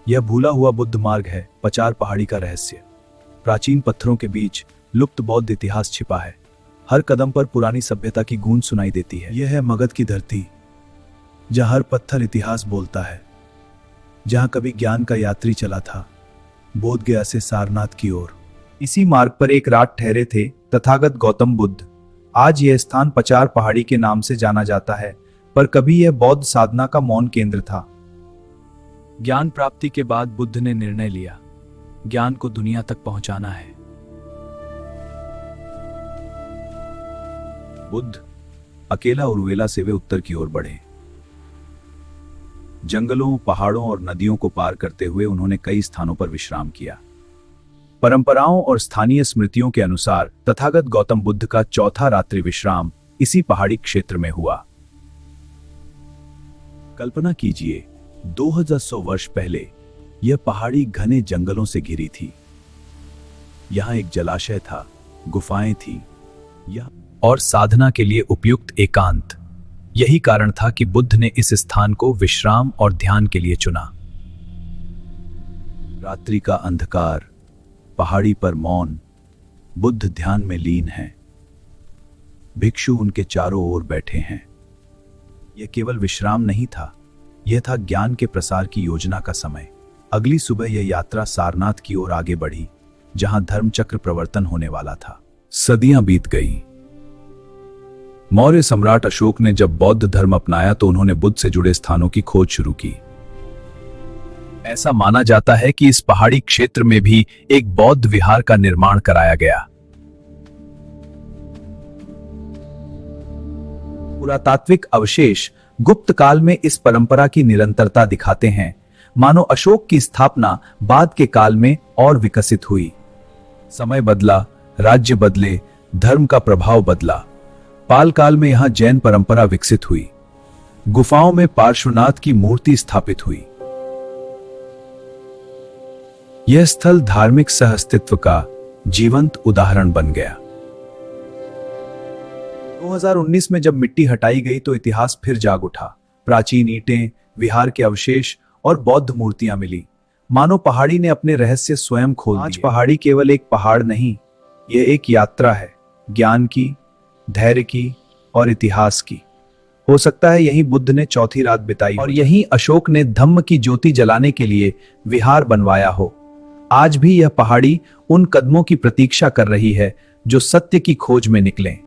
यह भूला हुआ बुद्ध मार्ग है, पचार पहाड़ी का रहस्य। प्राचीन पत्थरों के बीच लुप्त बौद्ध इतिहास छिपा है। हर कदम पर पुरानी सभ्यता की गूंज सुनाई देती है। यह है मगध की धरती, जहां हर पत्थर इतिहास बोलता है, जहां कभी ज्ञान का यात्री चला था, बोध गया से सारनाथ की ओर। इसी मार्ग पर एक रात ठहरे थे तथागत गौतम बुद्ध। आज यह स्थान पचार पहाड़ी के नाम से जाना जाता है, पर कभी यह बौद्ध साधना का मौन केंद्र था। ज्ञान प्राप्ति के बाद बुद्ध ने निर्णय लिया, ज्ञान को दुनिया तक पहुंचाना है। बुद्ध अकेला उर्वेला से वे उत्तर की ओर बढ़े। जंगलों, पहाड़ों और नदियों को पार करते हुए उन्होंने कई स्थानों पर विश्राम किया। परंपराओं और स्थानीय स्मृतियों के अनुसार तथागत गौतम बुद्ध का चौथा रात्रि विश्राम इसी पहाड़ी क्षेत्र में हुआ। कल्पना कीजिए, 2100 वर्ष पहले यह पहाड़ी घने जंगलों से घिरी थी। यहां एक जलाशय था, गुफाएं थी, और साधना के लिए उपयुक्त एकांत। यही कारण था कि बुद्ध ने इस स्थान को विश्राम और ध्यान के लिए चुना। रात्रि का अंधकार, पहाड़ी पर मौन, बुद्ध ध्यान में लीन हैं। भिक्षु उनके चारों ओर बैठे हैं। यह केवल विश्राम नहीं था, यह था ज्ञान के प्रसार की योजना का समय। अगली सुबह यह यात्रा सारनाथ की ओर आगे बढ़ी, जहां धर्मचक्र प्रवर्तन होने वाला था। सदियां बीत गई। मौर्य सम्राट अशोक ने जब बौद्ध धर्म अपनाया तो उन्होंने बुद्ध से जुड़े स्थानों की खोज शुरू की। ऐसा माना जाता है कि इस पहाड़ी क्षेत्र में भी एक बौद्ध विहार का निर्माण कराया गया। पुरातात्विक अवशेष गुप्त काल में इस परंपरा की निरंतरता दिखाते हैं, मानो अशोक की स्थापना बाद के काल में और विकसित हुई। समय बदला, राज्य बदले, धर्म का प्रभाव बदला। पाल काल में यहां जैन परंपरा विकसित हुई। गुफाओं में पार्श्वनाथ की मूर्ति स्थापित हुई। यह स्थल धार्मिक सहअस्तित्व का जीवंत उदाहरण बन गया। 2019 में जब मिट्टी हटाई गई तो इतिहास फिर जाग उठा। प्राचीन ईंटें, विहार के अवशेष और बौद्ध मूर्तियां मिली। मानो पहाड़ी ने अपने रहस्य स्वयं खोल दिए। आज पहाड़ी केवल एक पहाड़ नहीं, यह एक यात्रा है, ज्ञान की, धैर्य की और इतिहास की। हो सकता है यहीं बुद्ध ने चौथी रात बिताई और यहीं अशोक ने धम्म की ज्योति जलाने के लिए विहार बनवाया हो। आज भी यह पहाड़ी उन कदमों की प्रतीक्षा कर रही है जो सत्य की खोज में निकलें।